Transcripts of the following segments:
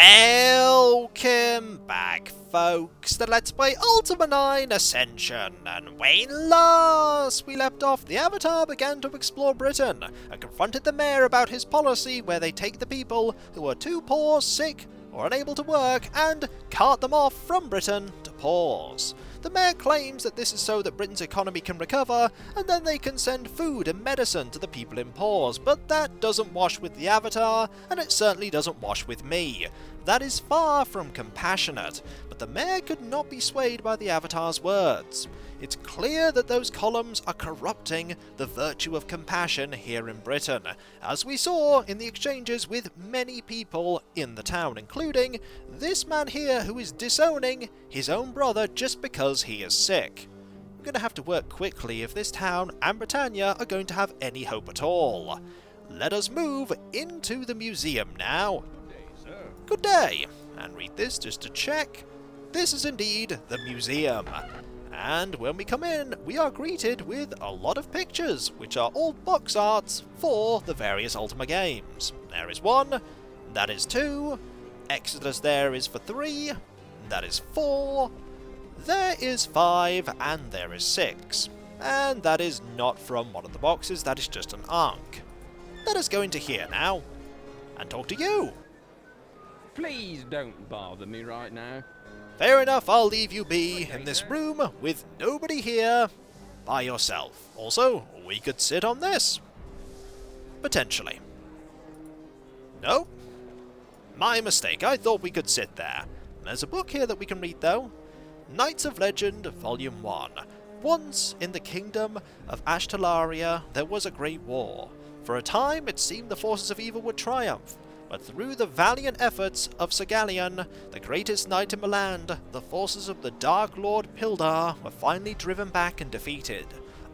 Welcome back, folks, to Let's Play Ultima IX Ascension, and when last we left off, the Avatar began to explore Britain, and confronted the mayor about his policy where they take the people who are too poor, sick, or unable to work, and cart them off from Britain to pause. The mayor claims that this is so that Britain's economy can recover, and then they can send food and medicine to the people in pause, but that doesn't wash with the Avatar, and it certainly doesn't wash with me. That is far from compassionate, but the mayor could not be swayed by the Avatar's words. It's clear that those columns are corrupting the virtue of compassion here in Britain, as we saw in the exchanges with many people in the town, including this man here who is disowning his own brother just because he is sick. We're going to have to work quickly if this town and Britannia are going to have any hope at all. Let us move into the museum now. Good day, and read this just to check. This is indeed the museum. And when we come in, we are greeted with a lot of pictures, which are all box arts for the various Ultima games. There is 1, that is 2, Exodus there is for 3, that is 4, there is 5, and there is 6. And that is not from one of the boxes, that is just an arc. Let us go into here now, and talk to you. Please don't bother me right now. Fair enough, I'll leave you be in this room with nobody here by yourself. Also, we could sit on this. Potentially. No? My mistake, I thought we could sit there. There's a book here that we can read though. Knights of Legend, Volume 1. Once, in the kingdom of Ashtalaria, there was a great war. For a time, it seemed the forces of evil would triumph. But through the valiant efforts of Sagalian, the greatest knight in the land, the forces of the Dark Lord Pildar were finally driven back and defeated.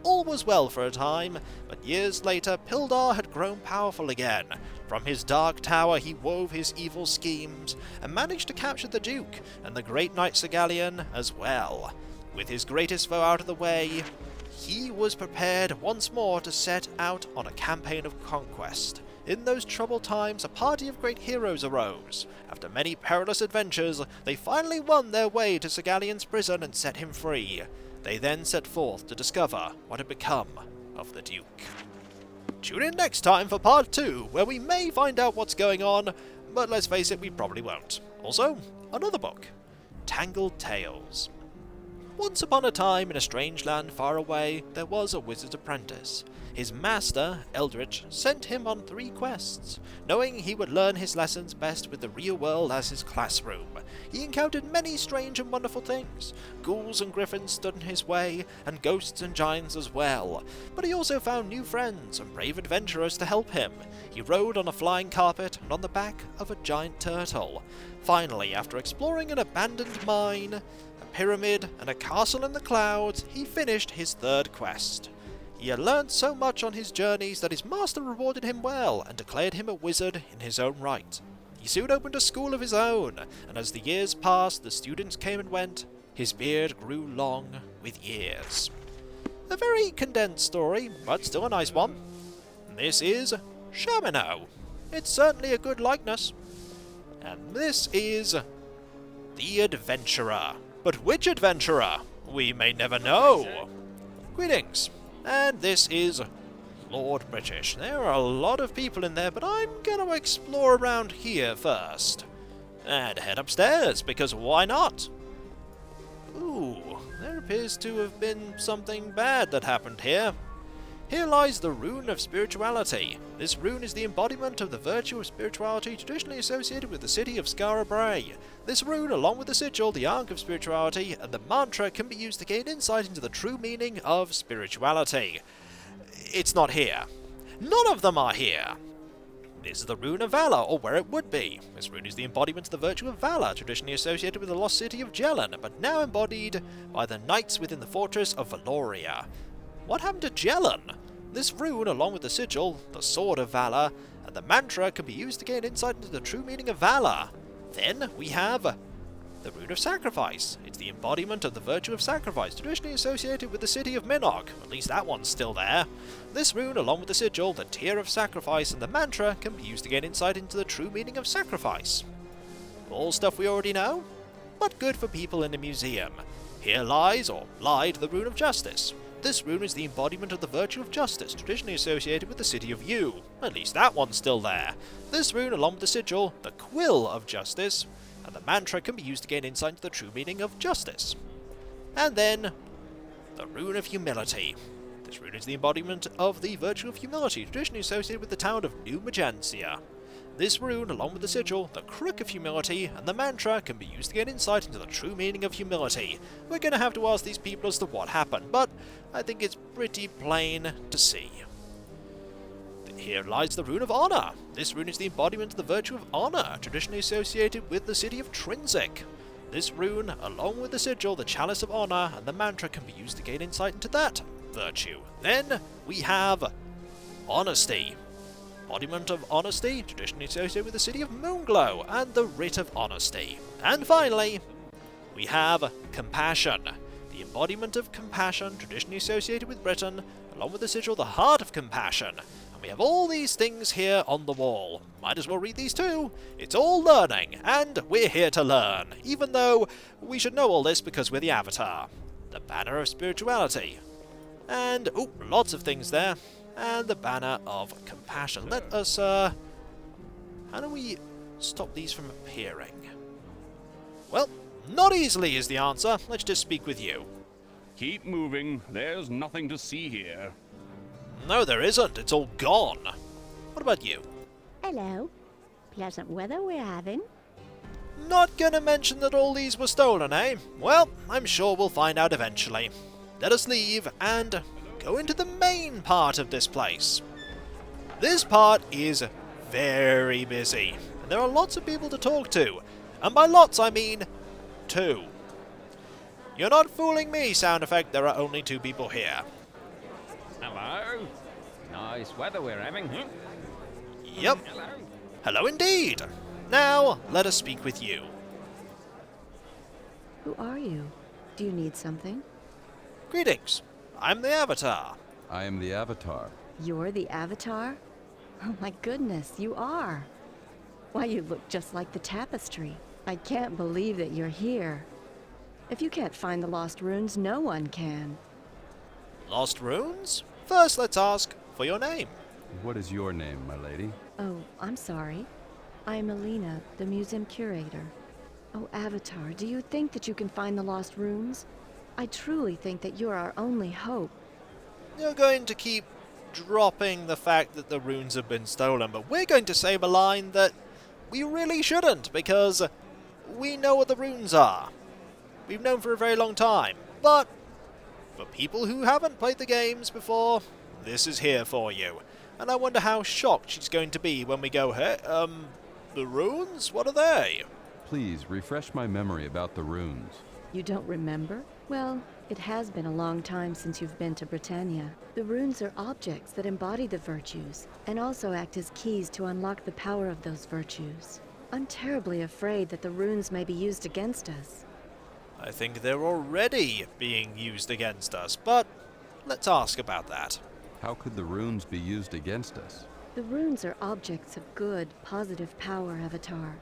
All was well for a time, but years later Pildar had grown powerful again. From his dark tower he wove his evil schemes, and managed to capture the Duke, and the great knight Sagalian as well. With his greatest foe out of the way, he was prepared once more to set out on a campaign of conquest. In those troubled times, a party of great heroes arose. After many perilous adventures, they finally won their way to Sagalian's prison and set him free. They then set forth to discover what had become of the Duke. Tune in next time for part 2, where we may find out what's going on, but let's face it, we probably won't. Also, another book, Tangled Tales. Once upon a time, in a strange land far away, there was a wizard's apprentice. His master, Eldritch, sent him on 3 quests, knowing he would learn his lessons best with the real world as his classroom. He encountered many strange and wonderful things. Ghouls and griffins stood in his way, and ghosts and giants as well. But he also found new friends and brave adventurers to help him. He rode on a flying carpet and on the back of a giant turtle. Finally, after exploring an abandoned mine, a pyramid, and a castle in the clouds, he finished his 3rd quest. He had learned so much on his journeys that his master rewarded him well and declared him a wizard in his own right. He soon opened a school of his own, and as the years passed, the students came and went. His beard grew long with years. A very condensed story, but still a nice one. This is Shamino. It's certainly a good likeness. And this is the Adventurer. But which adventurer? We may never know. Greetings. And this is Lord British. There are a lot of people in there, but I'm going to explore around here first. And head upstairs, because why not? Ooh, there appears to have been something bad that happened here. Here lies the Rune of Spirituality. This rune is the embodiment of the virtue of spirituality traditionally associated with the city of Skara Brae. This rune, along with the sigil, the Ark of Spirituality, and the mantra can be used to gain insight into the true meaning of spirituality. It's not here. None of them are here. This is the Rune of Valor, or where it would be. This rune is the embodiment of the virtue of Valor, traditionally associated with the lost city of Jelen, but now embodied by the knights within the fortress of Valoria. What happened to Jelen? This rune, along with the sigil, the Sword of Valor, and the mantra can be used to gain insight into the true meaning of Valor. Then we have the Rune of Sacrifice. It's the embodiment of the virtue of sacrifice, traditionally associated with the city of Minog. At least that one's still there. This rune, along with the sigil, the Tear of Sacrifice, and the mantra can be used to gain insight into the true meaning of sacrifice. All stuff we already know, but good for people in a museum. Here lies, or lied, the Rune of Justice. This rune is the embodiment of the virtue of justice, traditionally associated with the city of Yu. At least that one's still there. This rune, along with the sigil, the Quill of Justice, and the mantra can be used to gain insight into the true meaning of justice. And then, the Rune of Humility. This rune is the embodiment of the virtue of humility, traditionally associated with the town of New Magentia. This rune, along with the sigil, the Crook of Humility, and the mantra, can be used to gain insight into the true meaning of humility. We're going to have to ask these people as to what happened, but I think it's pretty plain to see. Here lies the Rune of Honor. This rune is the embodiment of the virtue of honor, traditionally associated with the city of Trinsic. This rune, along with the sigil, the Chalice of Honor, and the mantra, can be used to gain insight into that virtue. Then we have Honesty. Embodiment of honesty, traditionally associated with the city of Moonglow, and the Writ of Honesty. And finally, we have Compassion. The embodiment of compassion, traditionally associated with Britain, along with the sigil, the Heart of Compassion. And we have all these things here on the wall. Might as well read these too. It's all learning, and we're here to learn, even though we should know all this because we're the Avatar. The Banner of Spirituality. And, lots of things there. And the Banner of Compassion. Let us, how do we stop these from appearing? Well, not easily is the answer. Let's just speak with you. Keep moving. There's nothing to see here. No, there isn't. It's all gone. What about you? Hello. Pleasant weather we're having. Not gonna mention that all these were stolen, eh? Well, I'm sure we'll find out eventually. Let us leave and go into the main part of this place. This part is very busy, and there are lots of people to talk to. And by lots, I mean 2. You're not fooling me, sound effect. There are only 2 people here. Hello. Nice weather we're having, huh? Yep. Hello. Hello indeed. Now, let us speak with you. Who are you? Do you need something? Greetings. I'm the Avatar. I am the Avatar. You're the Avatar? Oh my goodness, you are. Why, you look just like the tapestry. I can't believe that you're here. If you can't find the lost runes, no one can. Lost runes? First, let's ask for your name. What is your name, my lady? Oh, I'm sorry. I'm Milena, the museum curator. Oh, Avatar, do you think that you can find the lost runes? I truly think that you're our only hope. You're going to keep dropping the fact that the runes have been stolen, but we're going to say a line that we really shouldn't, because we know what the runes are. We've known for a very long time, but for people who haven't played the games before, this is here for you. And I wonder how shocked she's going to be when we go, hey, the runes? What are they? Please, refresh my memory about the runes. You don't remember? Well, it has been a long time since you've been to Britannia. The runes are objects that embody the virtues, and also act as keys to unlock the power of those virtues. I'm terribly afraid that the runes may be used against us. I think they're already being used against us, but let's ask about that. How could the runes be used against us? The runes are objects of good, positive power, Avatar.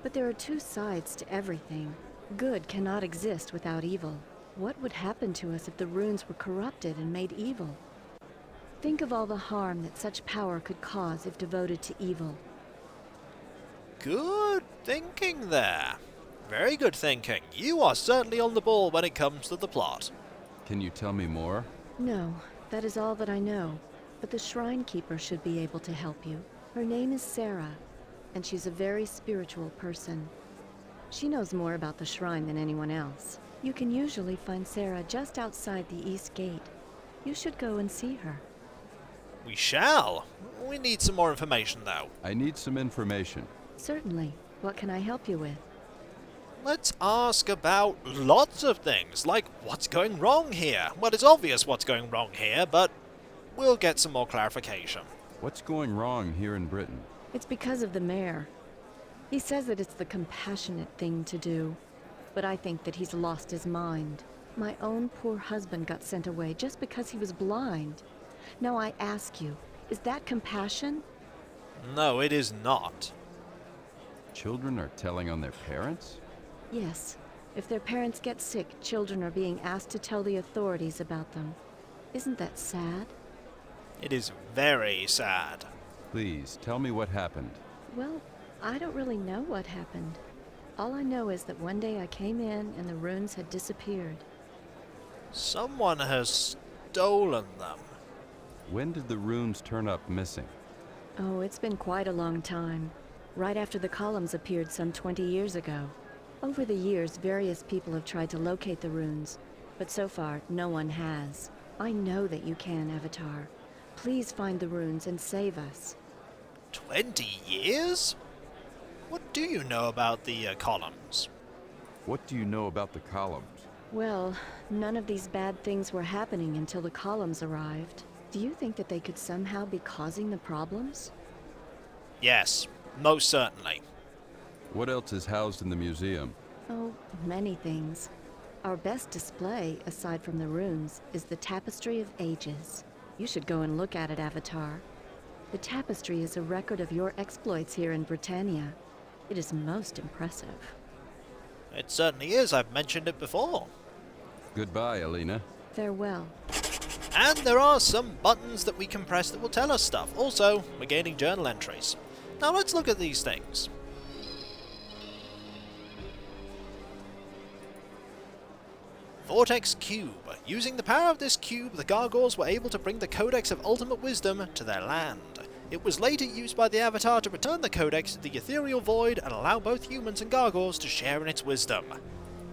But there are 2 sides to everything. Good cannot exist without evil. What would happen to us if the runes were corrupted and made evil? Think of all the harm that such power could cause if devoted to evil. Good thinking there. Very good thinking. You are certainly on the ball when it comes to the plot. Can you tell me more? No, that is all that I know. But the Shrine Keeper should be able to help you. Her name is Sarah, and she's a very spiritual person. She knows more about the shrine than anyone else. You can usually find Sarah just outside the East Gate. You should go and see her. We shall. We need some more information, though. I need some information. Certainly. What can I help you with? Let's ask about lots of things, like what's going wrong here. Well, it's obvious what's going wrong here, but we'll get some more clarification. What's going wrong here in Britain? It's because of the mayor. He says that it's the compassionate thing to do, but I think that he's lost his mind. My own poor husband got sent away just because he was blind. Now I ask you, is that compassion? No, it is not. Children are telling on their parents? Yes. If their parents get sick, children are being asked to tell the authorities about them. Isn't that sad? It is very sad. Please, tell me what happened. Well, I don't really know what happened. All I know is that one day I came in and the runes had disappeared. Someone has stolen them. When did the runes turn up missing? Oh, it's been quite a long time. Right after the columns appeared some 20 years ago. Over the years, various people have tried to locate the runes, but so far, no one has. I know that you can, Avatar. Please find the runes and save us. 20 years? What do you know about the columns? What do you know about the columns? Well, none of these bad things were happening until the columns arrived. Do you think that they could somehow be causing the problems? Yes, most certainly. What else is housed in the museum? Oh, many things. Our best display, aside from the runes, is the Tapestry of Ages. You should go and look at it, Avatar. The tapestry is a record of your exploits here in Britannia. It is most impressive. It certainly is, I've mentioned it before. Goodbye, Elena. Farewell. And there are some buttons that we can press that will tell us stuff. Also, we're gaining journal entries. Now let's look at these things. Vortex Cube. Using the power of this cube, the Gargoyles were able to bring the Codex of Ultimate Wisdom to their land. It was later used by the Avatar to return the Codex to the ethereal void and allow both humans and Gargoyles to share in its wisdom.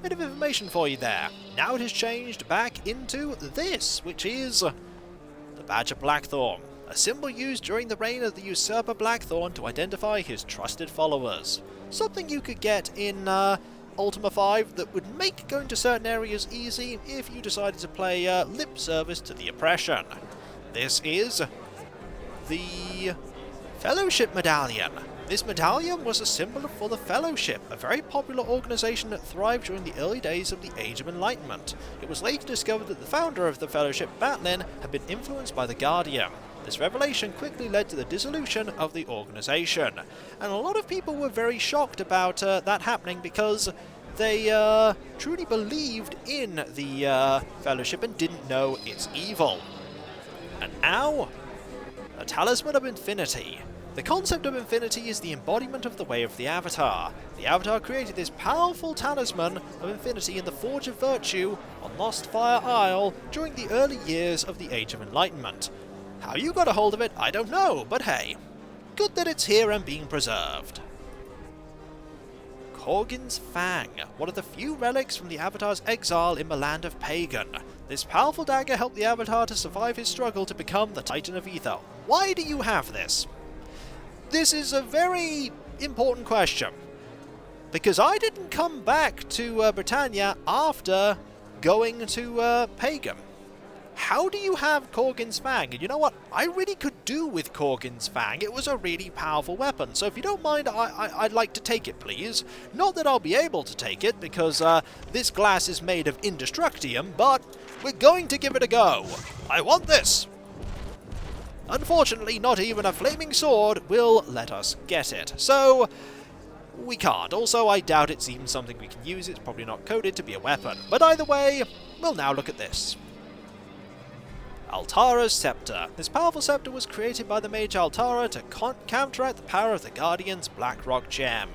Bit of information for you there. Now it has changed back into this, which is the Badge of Blackthorn, a symbol used during the reign of the usurper Blackthorn to identify his trusted followers. Something you could get in Ultima V that would make going to certain areas easy if you decided to play lip service to the oppression. This is the Fellowship Medallion. This medallion was a symbol for the Fellowship, a very popular organization that thrived during the early days of the Age of Enlightenment. It was later discovered that the founder of the Fellowship, Batlin, had been influenced by the Guardian. This revelation quickly led to the dissolution of the organization, and a lot of people were very shocked about that happening because they truly believed in the Fellowship and didn't know its evil. And now, a Talisman of Infinity. The concept of infinity is the embodiment of the way of the Avatar. The Avatar created this powerful talisman of infinity in the Forge of Virtue on Lost Fire Isle during the early years of the Age of Enlightenment. How you got a hold of it, I don't know, but hey, good that it's here and being preserved. Korgin's Fang, one of the few relics from the Avatar's exile in the land of Pagan. This powerful dagger helped the Avatar to survive his struggle to become the Titan of Ether. Why do you have this? This is a very important question, because I didn't come back to Britannia after going to Pagan. How do you have Korgin's Fang? And you know what? I really could do with Korgin's Fang. It was a really powerful weapon, so if you don't mind, I'd like to take it, please. Not that I'll be able to take it, because this glass is made of indestructium, but we're going to give it a go. I want this! Unfortunately, not even a flaming sword will let us get it, so we can't. Also, I doubt it's even something we can use. It's probably not coded to be a weapon. But either way, we'll now look at this. Altara's Scepter. This powerful scepter was created by the mage Altara to counteract the power of the Guardian's Black Rock Gem.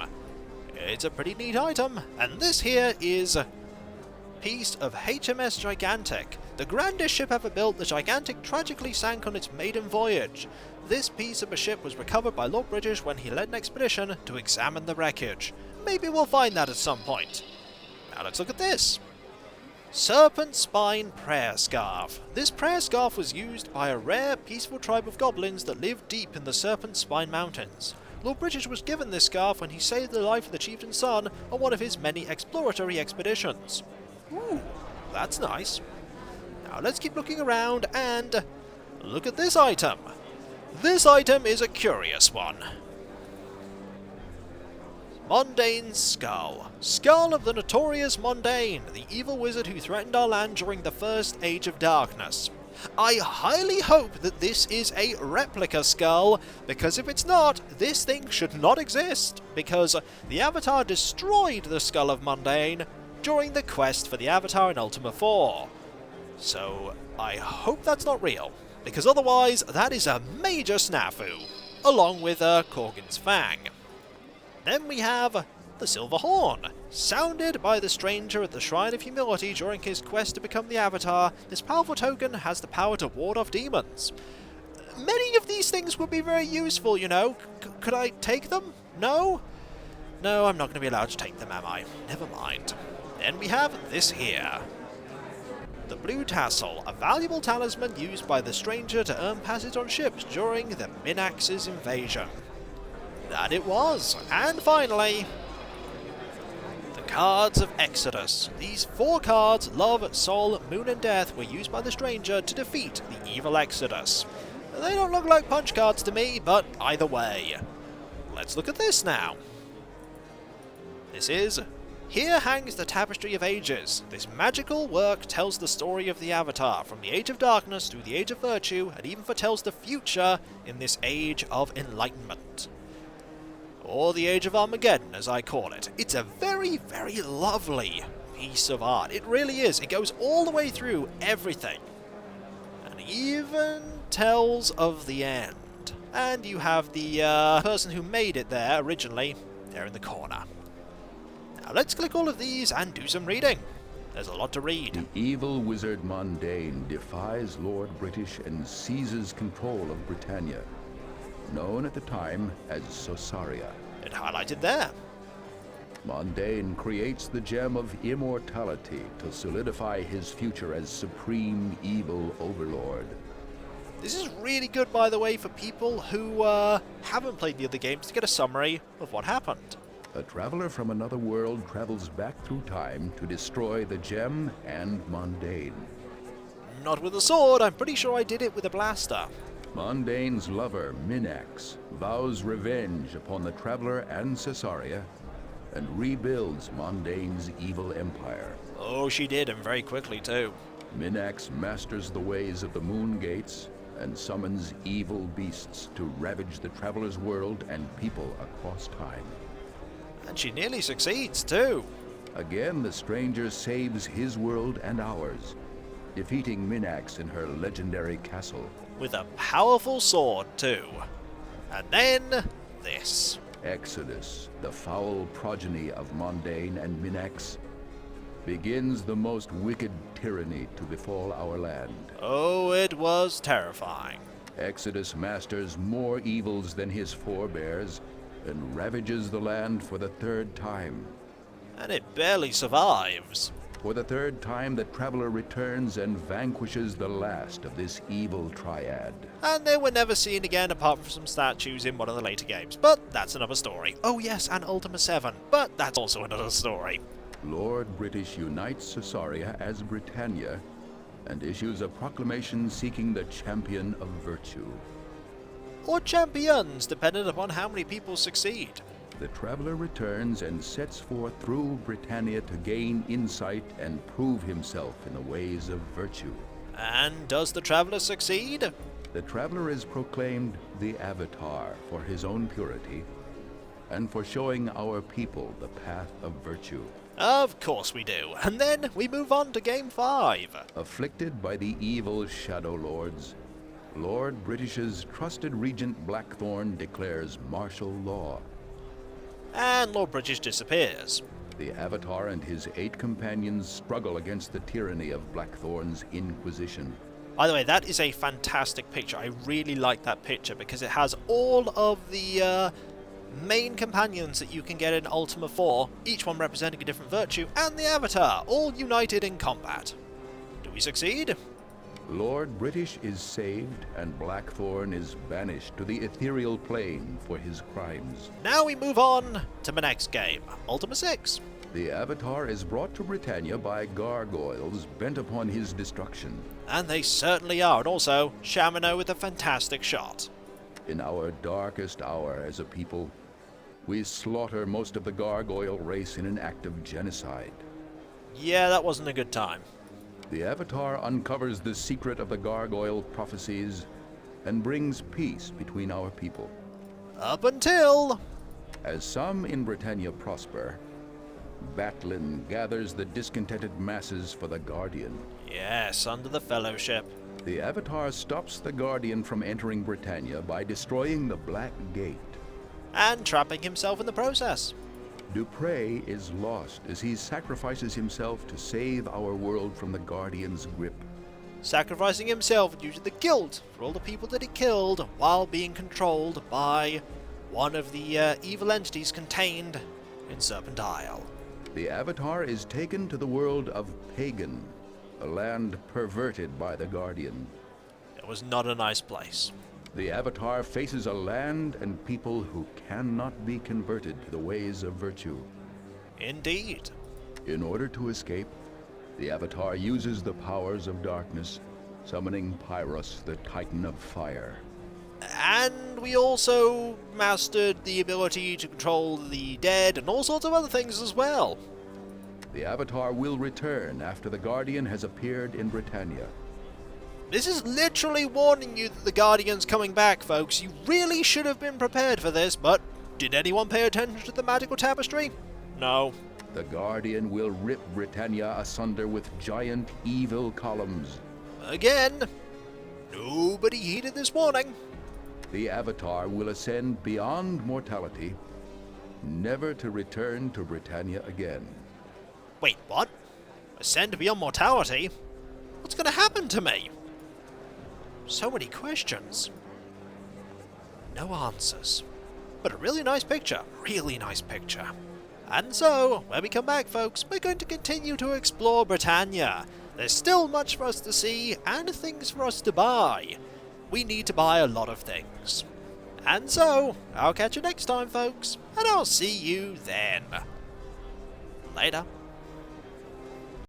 It's a pretty neat item, and this here is a piece of HMS Gigantic. The grandest ship ever built, the Gigantic tragically sank on its maiden voyage. This piece of a ship was recovered by Lord British when he led an expedition to examine the wreckage. Maybe we'll find that at some point. Now let's look at this. Serpent Spine Prayer Scarf. This prayer scarf was used by a rare, peaceful tribe of goblins that lived deep in the Serpent Spine Mountains. Lord British was given this scarf when he saved the life of the chieftain's son on one of his many exploratory expeditions. Ooh, that's nice. Now let's keep looking around and look at this item. This item is a curious one. Mondain's Skull. Skull of the notorious Mondain, the evil wizard who threatened our land during the First Age of Darkness. I highly hope that this is a replica skull, because if it's not, this thing should not exist, because the Avatar destroyed the skull of Mondain during the quest for the Avatar in Ultima IV. So I hope that's not real, because otherwise that is a major snafu, along with Korgan's Fang. Then we have the Silver Horn. Sounded by the stranger at the Shrine of Humility during his quest to become the Avatar, this powerful token has the power to ward off demons. Many of these things would be very useful, you know. Could I take them? No? No, I'm not going to be allowed to take them, am I? Never mind. Then we have this here. The Blue Tassel, a valuable talisman used by the stranger to earn passage on ships during the Minax's invasion. That it was. And finally, the Cards of Exodus. These 4 cards, Love, Soul, Moon and Death, were used by the stranger to defeat the evil Exodus. They don't look like punch cards to me, but either way. Let's look at this now. This is Here Hangs the Tapestry of Ages. This magical work tells the story of the Avatar, from the Age of Darkness through the Age of Virtue, and even foretells the future in this Age of Enlightenment. Or the Age of Armageddon, as I call it. It's a very, very lovely piece of art. It really is. It goes all the way through everything. And even tells of the end. And you have the person who made it there originally, there in the corner. Now let's click all of these and do some reading. There's a lot to read. The evil wizard Mondain defies Lord British and seizes control of Britannia, known at the time as Sosaria. It highlighted there. Mondain creates the gem of immortality to solidify his future as supreme evil overlord. This is really good, by the way, for people who haven't played the other games to get a summary of what happened. A traveler from another world travels back through time to destroy the gem and Mondain. Not with a sword, I'm pretty sure I did it with a blaster. Mondain's lover, Minax, vows revenge upon the traveler and Sosaria, and rebuilds Mondain's evil empire. Oh, she did, and very quickly too. Minax masters the ways of the Moon Gates and summons evil beasts to ravage the traveler's world and people across time. And she nearly succeeds too. Again, the stranger saves his world and ours, defeating Minax in her legendary castle. With a powerful sword too. And then this. Exodus, the foul progeny of Mondain and Minax, begins the most wicked tyranny to befall our land. Oh, it was terrifying. Exodus masters more evils than his forebears and ravages the land for the 3rd time. And it barely survives. For the 3rd time, the traveler returns and vanquishes the last of this evil triad. And they were never seen again apart from some statues in one of the later games. But that's another story. Oh yes, and Ultima VII. But that's also another story. Lord British unites Sosaria as Britannia and issues a proclamation seeking the champion of virtue. Or champions, depending upon how many people succeed. The traveler returns and sets forth through Britannia to gain insight and prove himself in the ways of virtue. And does the traveler succeed? The traveler is proclaimed the Avatar for his own purity and for showing our people the path of virtue. Of course we do. And then we move on to Game 5. Afflicted by the evil Shadow Lords, Lord British's trusted regent Blackthorn declares martial law. And Lord British disappears. The Avatar and his 8 companions struggle against the tyranny of Blackthorn's Inquisition. By the way, that is a fantastic picture. I really like that picture because it has all of the main companions that you can get in Ultima IV, each one representing a different virtue, and the Avatar, all united in combat. Do we succeed? Lord British is saved, and Blackthorn is banished to the ethereal plane for his crimes. Now we move on to the next game, Ultima VI. The Avatar is brought to Britannia by gargoyles bent upon his destruction. And they certainly are, and also Shamino with a fantastic shot. In our darkest hour as a people, we slaughter most of the gargoyle race in an act of genocide. Yeah, that wasn't a good time. The Avatar uncovers the secret of the gargoyle prophecies and brings peace between our people. Up until... As some in Britannia prosper, Batlin gathers the discontented masses for the Guardian. Yes, under the Fellowship. The Avatar stops the Guardian from entering Britannia by destroying the Black Gate. And trapping himself in the process. Dupre is lost as he sacrifices himself to save our world from the Guardian's grip. Sacrificing himself due to the guilt for all the people that he killed while being controlled by one of the evil entities contained in Serpent Isle. The Avatar is taken to the world of Pagan, a land perverted by the Guardian. It was not a nice place. The Avatar faces a land and people who cannot be converted to the ways of virtue. Indeed. In order to escape, the Avatar uses the powers of darkness, summoning Pyros, the Titan of Fire. And we also mastered the ability to control the dead and all sorts of other things as well. The Avatar will return after the Guardian has appeared in Britannia. This is literally warning you that the Guardian's coming back, folks. You really should have been prepared for this, but did anyone pay attention to the magical tapestry? No. The Guardian will rip Britannia asunder with giant evil columns. Again, nobody heeded this warning. The Avatar will ascend beyond mortality, never to return to Britannia again. Wait, what? Ascend beyond mortality? What's going to happen to me? So many questions. No answers. But a really nice picture. Really nice picture. And so, when we come back, folks, we're going to continue to explore Britannia. There's still much for us to see and things for us to buy. We need to buy a lot of things. And so, I'll catch you next time, folks, and I'll see you then. Later.